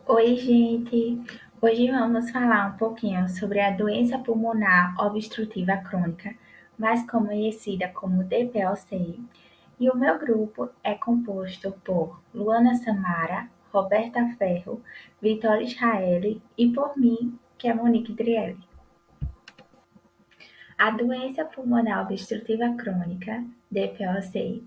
Oi, gente! Hoje vamos falar um pouquinho sobre a doença pulmonar obstrutiva crônica, mais conhecida como DPOC. E o meu grupo é composto por Luana Samara, Roberta Ferro, Vitória Israeli e por mim, que é Monique Drielli. A doença pulmonar obstrutiva crônica, DPOC,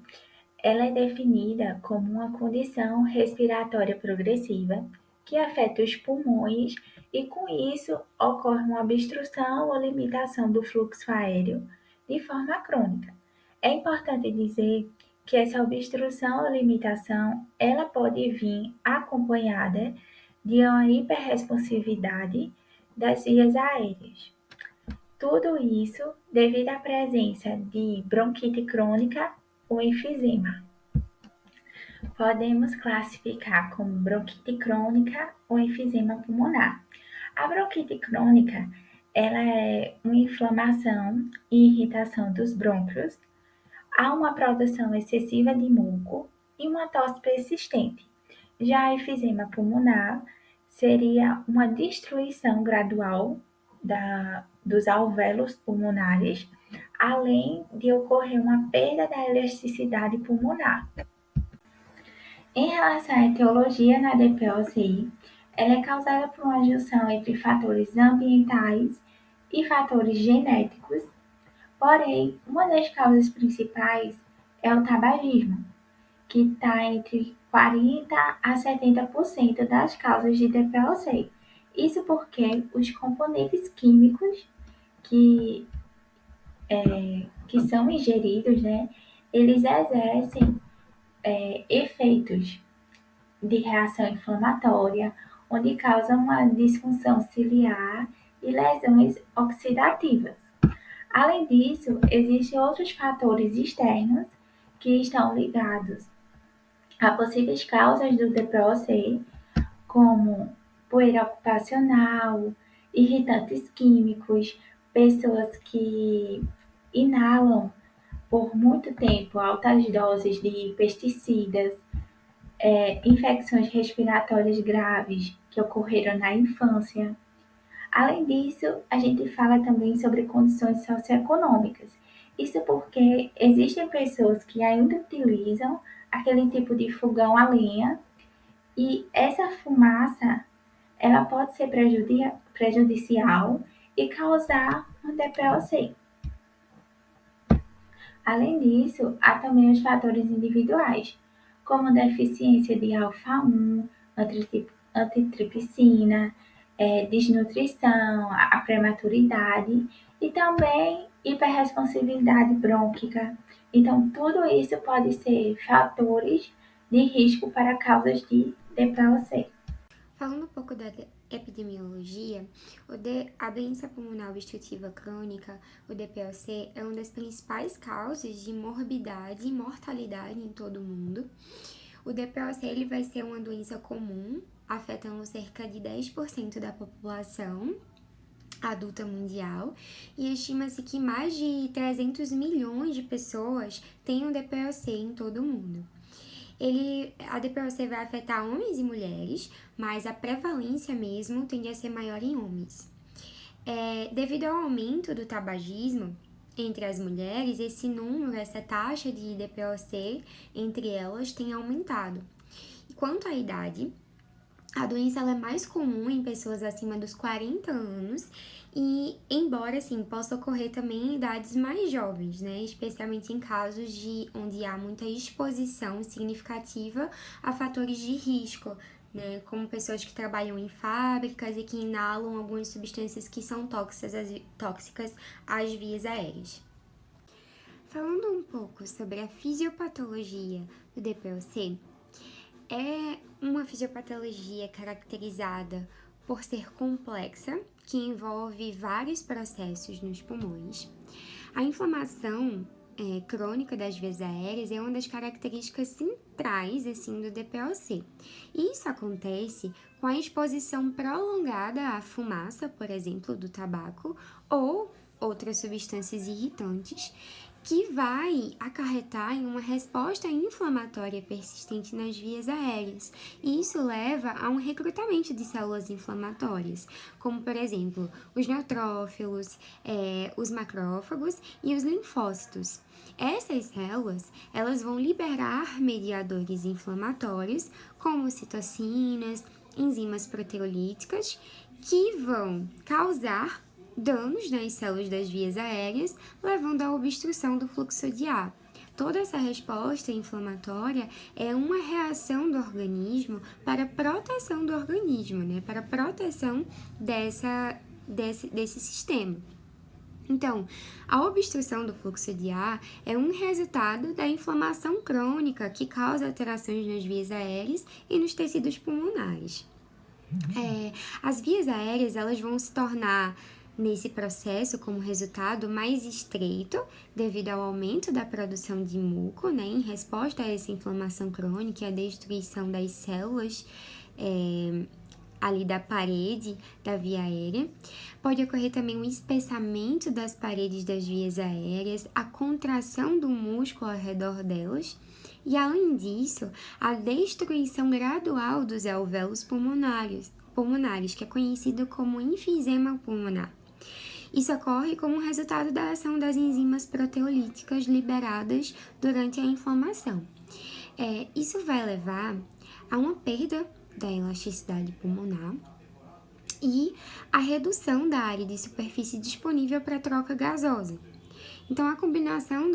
ela é definida como uma condição respiratória progressiva que afeta os pulmões e, com isso, ocorre uma obstrução ou limitação do fluxo aéreo de forma crônica. É importante dizer que essa obstrução ou limitação ela pode vir acompanhada de uma hiperresponsividade das vias aéreas. Tudo isso devido à presença de bronquite crônica ou enfisema. Podemos classificar como bronquite crônica ou enfisema pulmonar. A bronquite crônica, ela é uma inflamação e irritação dos brônquios, há uma produção excessiva de muco e uma tosse persistente. Já a enfisema pulmonar seria uma destruição gradual dos alvéolos pulmonares, além de ocorrer uma perda da elasticidade pulmonar. Em relação à etiologia na DPOCI, ela é causada por uma junção entre fatores ambientais e fatores genéticos, porém, uma das causas principais é o tabagismo, que está entre 40 a 70% das causas de DPOC. Isso porque os componentes químicos que, que são ingeridos, né, eles exercem efeitos de reação inflamatória, onde causam uma disfunção ciliar e lesões oxidativas. Além disso, existem outros fatores externos que estão ligados a possíveis causas do DPOC, como poeira ocupacional, irritantes químicos, pessoas que inalam por muito tempo altas doses de pesticidas, infecções respiratórias graves que ocorreram na infância. Além disso, a gente fala também sobre condições socioeconômicas. Isso porque existem pessoas que ainda utilizam aquele tipo de fogão a lenha e essa fumaça ela pode ser prejudicial e causar um DPOC. Além disso, há também os fatores individuais, como deficiência de alfa-1, antitripsina, desnutrição, a prematuridade e também hiperresponsividade brônquica. Então, tudo isso pode ser fatores de risco para causas de DPOC. Falando um pouco da epidemiologia, a doença pulmonar obstrutiva crônica, o DPOC, é uma das principais causas de morbidade e mortalidade em todo o mundo. O DPOC ele vai ser uma doença comum, afetando cerca de 10% da população adulta mundial, e estima-se que mais de 300 milhões de pessoas têm um DPOC em todo o mundo. A DPOC vai afetar homens e mulheres, mas a prevalência mesmo tende a ser maior em homens. Devido ao aumento do tabagismo entre as mulheres, esse número, essa taxa de DPOC entre elas tem aumentado. E quanto à idade, a doença ela é mais comum em pessoas acima dos 40 anos e, embora assim, possa ocorrer também em idades mais jovens, né? Especialmente em casos onde há muita exposição significativa a fatores de risco, né? Como pessoas que trabalham em fábricas e que inalam algumas substâncias que são tóxicas às vias aéreas. Falando um pouco sobre a fisiopatologia do DPOC, é uma fisiopatologia caracterizada por ser complexa, que envolve vários processos nos pulmões. A inflamação crônica das vias aéreas é uma das características centrais assim, do DPOC. Isso acontece com a exposição prolongada à fumaça, por exemplo, do tabaco, ou outras substâncias irritantes, que vai acarretar em uma resposta inflamatória persistente nas vias aéreas. E isso leva a um recrutamento de células inflamatórias, como, por exemplo, os neutrófilos, os macrófagos e os linfócitos. Essas células, elas vão liberar mediadores inflamatórios, como citocinas, enzimas proteolíticas, que vão causar danos nas células das vias aéreas, levando à obstrução do fluxo de ar. Toda essa resposta inflamatória é uma reação do organismo para a proteção do organismo, né? Para a proteção desse sistema. Então, a obstrução do fluxo de ar é um resultado da inflamação crônica que causa alterações nas vias aéreas e nos tecidos pulmonares. As vias aéreas elas vão se tornar nesse processo como resultado mais estreito devido ao aumento da produção de muco, né, em resposta a essa inflamação crônica e à destruição das células ali da parede da via aérea. Pode ocorrer também um espessamento das paredes das vias aéreas, a contração do músculo ao redor delas, e além disso, a destruição gradual dos alvéolos pulmonares, que é conhecido como enfisema pulmonar. Isso ocorre como resultado da ação das enzimas proteolíticas liberadas durante a inflamação. Isso vai levar a uma perda da elasticidade pulmonar e a redução da área de superfície disponível para troca gasosa. Então, a combinação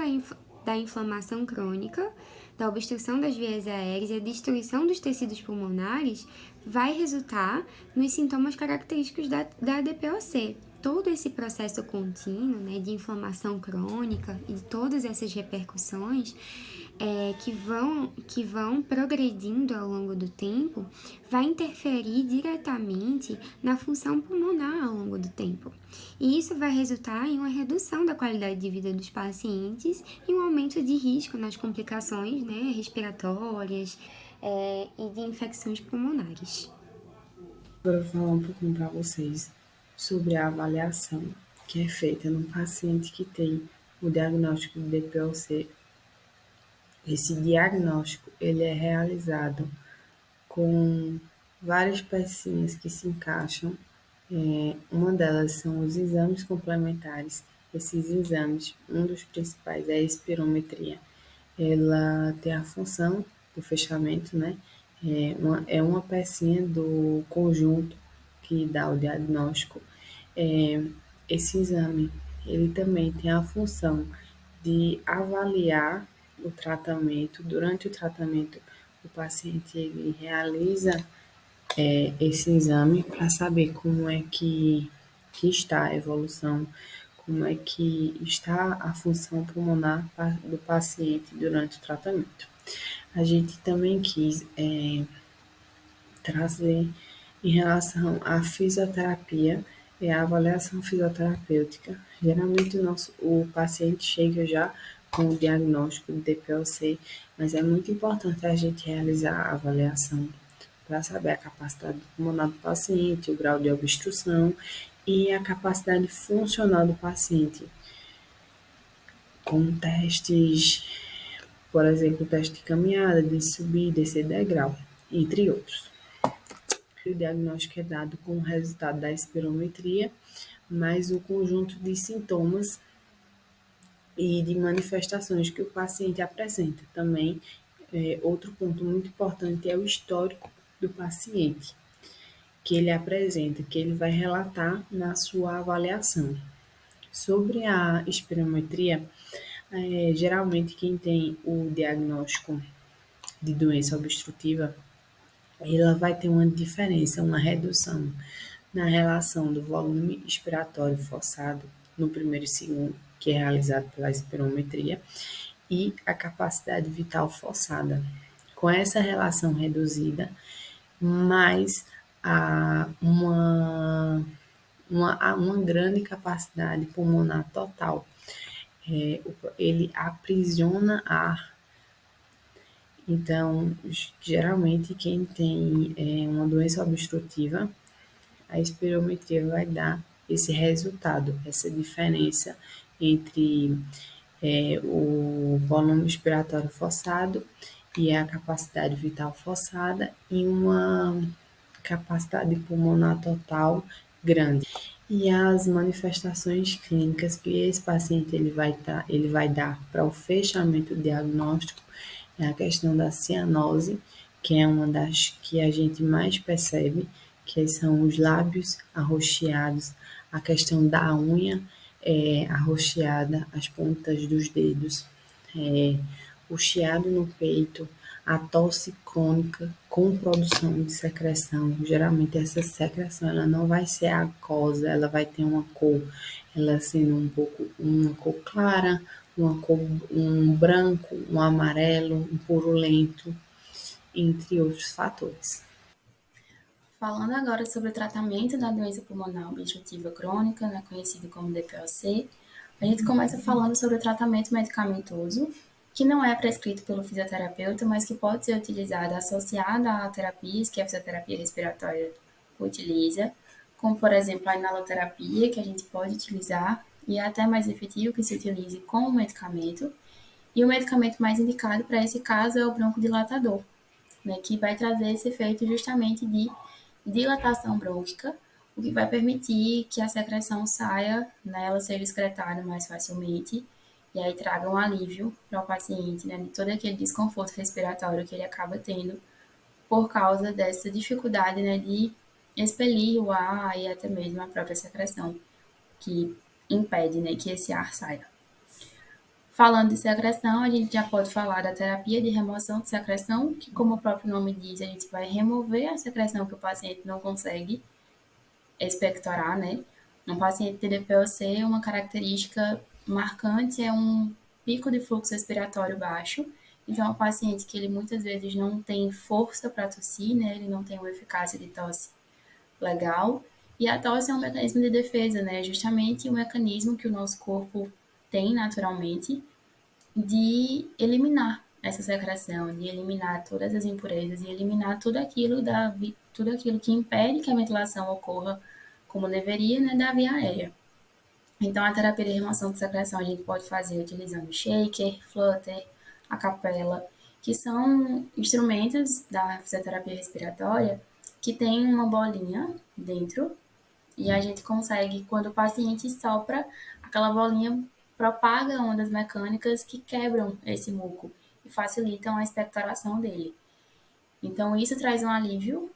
da inflamação crônica, da obstrução das vias aéreas e a destruição dos tecidos pulmonares vai resultar nos sintomas característicos da DPOC. Todo esse processo contínuo, né, de inflamação crônica e de todas essas repercussões que vão progredindo ao longo do tempo, vai interferir diretamente na função pulmonar ao longo do tempo. E isso vai resultar em uma redução da qualidade de vida dos pacientes e um aumento de risco nas complicações, né, respiratórias e de infecções pulmonares. Agora eu vou falar um pouquinho para vocês sobre a avaliação que é feita no paciente que tem o diagnóstico de DPOC. Esse diagnóstico ele é realizado com várias pecinhas que se encaixam. Uma delas são os exames complementares. Esses exames, um dos principais é a espirometria. Ela tem a função do fechamento, né? É uma pecinha do conjunto que dá o diagnóstico. Esse exame, ele também tem a função de avaliar o tratamento. Durante o tratamento, o paciente ele realiza esse exame para saber como é que está a evolução, como é que está a função pulmonar do paciente durante o tratamento. A gente também quis trazer em relação à fisioterapia, a avaliação fisioterapêutica. Geralmente o paciente chega já com o diagnóstico de DPOC, mas é muito importante a gente realizar a avaliação para saber a capacidade pulmonar do paciente, o grau de obstrução e a capacidade funcional do paciente, com testes, por exemplo, teste de caminhada, de subir e descer degrau, entre outros. O diagnóstico é dado com o resultado da espirometria, mais o conjunto de sintomas e de manifestações que o paciente apresenta. Também, outro ponto muito importante é o histórico do paciente, que ele apresenta, que ele vai relatar na sua avaliação. Sobre a espirometria, geralmente quem tem o diagnóstico de doença obstrutiva, ela vai ter uma diferença, uma redução na relação do volume expiratório forçado no primeiro e segundo, que é realizado pela espirometria, e a capacidade vital forçada. Com essa relação reduzida, mais uma grande capacidade pulmonar total. Ele aprisiona ar. Então, geralmente, quem tem uma doença obstrutiva, a espirometria vai dar esse resultado, essa diferença entre o volume expiratório forçado e a capacidade vital forçada e uma capacidade pulmonar total grande. E as manifestações clínicas que esse paciente ele vai dar para o fechamento diagnóstico é a questão da cianose, que é uma das que a gente mais percebe, que são os lábios arroxeados, a questão da unha arroxeada, as pontas dos dedos, é, o chiado no peito, a tosse crônica com produção de secreção. Geralmente essa secreção ela não vai ser aquosa, ela vai ter uma cor, ela sendo um pouco uma cor clara, uma cor, um branco, um amarelo, um purulento, entre outros fatores. Falando agora sobre o tratamento da doença pulmonar obstrutiva crônica, né, conhecido como DPOC, a gente começa falando sobre o tratamento medicamentoso, que não é prescrito pelo fisioterapeuta, mas que pode ser utilizado associado a terapias que a fisioterapia respiratória utiliza, como, por exemplo, a inaloterapia, que a gente pode utilizar, e é até mais efetivo que se utilize como medicamento. E o medicamento mais indicado para esse caso é o broncodilatador, né, que vai trazer esse efeito justamente de dilatação brônquica, o que vai permitir que a secreção saia, né, ela seja excretada mais facilmente, e aí traga um alívio para o paciente, né, de todo aquele desconforto respiratório que ele acaba tendo por causa dessa dificuldade, né, de expelir o ar e até mesmo a própria secreção, que impede, né, que esse ar saia. Falando de secreção, a gente já pode falar da terapia de remoção de secreção, que, como o próprio nome diz, a gente vai remover a secreção que o paciente não consegue expectorar, né? Um paciente de DPOC, uma característica marcante é um pico de fluxo respiratório baixo. Então, é um paciente que ele muitas vezes não tem força para tossir, né? Ele não tem uma eficácia de tosse legal. E a tosse é um mecanismo de defesa, né? Justamente o mecanismo que o nosso corpo tem naturalmente de eliminar essa secreção, de eliminar todas as impurezas e eliminar tudo aquilo que impede que a ventilação ocorra como deveria, né, da via aérea. Então, a terapia de remoção de secreção a gente pode fazer utilizando shaker, flutter, a capela, que são instrumentos da fisioterapia respiratória que tem uma bolinha dentro e a gente consegue, quando o paciente sopra, aquela bolinha propaga ondas mecânicas que quebram esse muco e facilitam a expectoração dele. Então, isso traz um alívio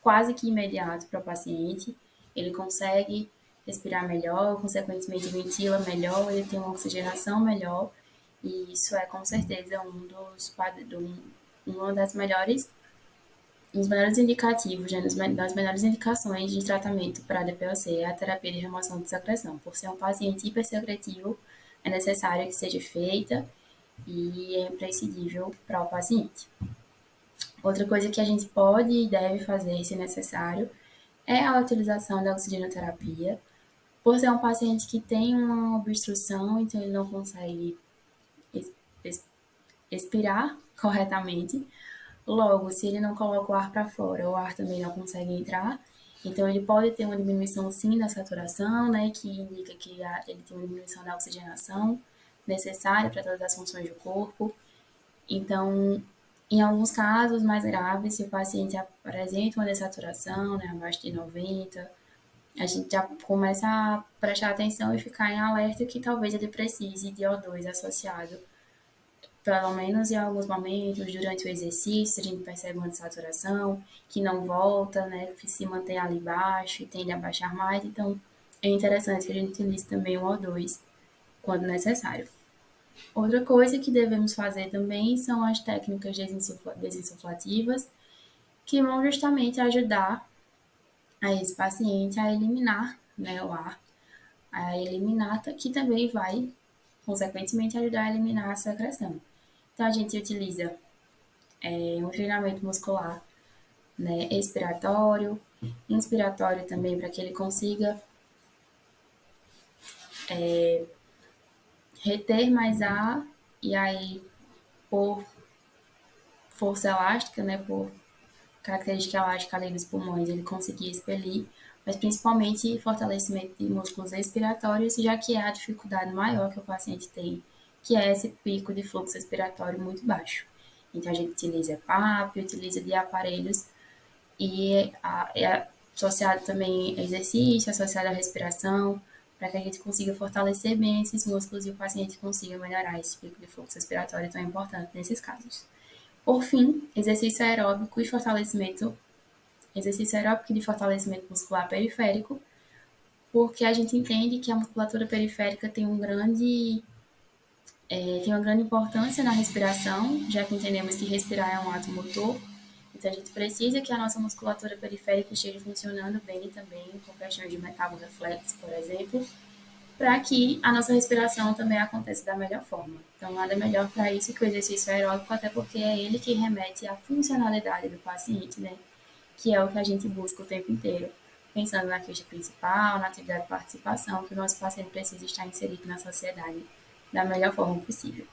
quase que imediato para o paciente. Ele consegue respirar melhor, consequentemente ventila melhor, ele tem uma oxigenação melhor, e isso é com certeza uma das melhores os melhores indicativos, né, das melhores indicações de tratamento para a DPOC é a terapia de remoção de secreção. Por ser um paciente hipersecretivo, é necessário que seja feita e é imprescindível para o paciente. Outra coisa que a gente pode e deve fazer, se necessário, é a utilização da oxigenoterapia. Por ser um paciente que tem uma obstrução, então ele não consegue expirar corretamente. Logo, se ele não coloca o ar para fora, o ar também não consegue entrar. Então, ele pode ter uma diminuição, sim, da saturação, né, que indica que ele tem uma diminuição da oxigenação necessária para todas as funções do corpo. Então, em alguns casos mais graves, se o paciente apresenta uma dessaturação, né, abaixo de 90, a gente já começa a prestar atenção e ficar em alerta que talvez ele precise de O2 associado pelo menos em alguns momentos, durante o exercício, a gente percebe uma desaturação que não volta, né, que se mantém ali baixo e tende a baixar mais. Então, é interessante que a gente utilize também o O2 quando necessário. Outra coisa que devemos fazer também são as técnicas desinsuflativas, que vão justamente ajudar a esse paciente a eliminar, né, o ar, a eliminar, que também vai, consequentemente, ajudar a eliminar a secreção. Então, a gente utiliza um treinamento muscular, né, expiratório, inspiratório também, para que ele consiga reter mais ar e aí, por força elástica, né, por característica elástica ali dos pulmões, ele conseguir expelir, mas principalmente fortalecimento de músculos expiratórios, já que é a dificuldade maior que o paciente tem que é esse pico de fluxo respiratório muito baixo. Então, a gente utiliza EPAP, utiliza de aparelhos e é associado também a exercício, associado à respiração, para que a gente consiga fortalecer bem esses músculos e o paciente consiga melhorar esse pico de fluxo respiratório tão importante nesses casos. Por fim, exercício aeróbico e de fortalecimento muscular periférico, porque a gente entende que a musculatura periférica tem uma grande importância na respiração, já que entendemos que respirar é um ato motor. Então, a gente precisa que a nossa musculatura periférica esteja funcionando bem também, com questões de metaborreflexo, por exemplo, para que a nossa respiração também aconteça da melhor forma. Então, nada melhor para isso que o exercício aeróbico, até porque é ele que remete à funcionalidade do paciente, né? Que é o que a gente busca o tempo inteiro, pensando na queixa principal, na atividade de participação, que o nosso paciente precisa estar inserido na sociedade da melhor forma possível.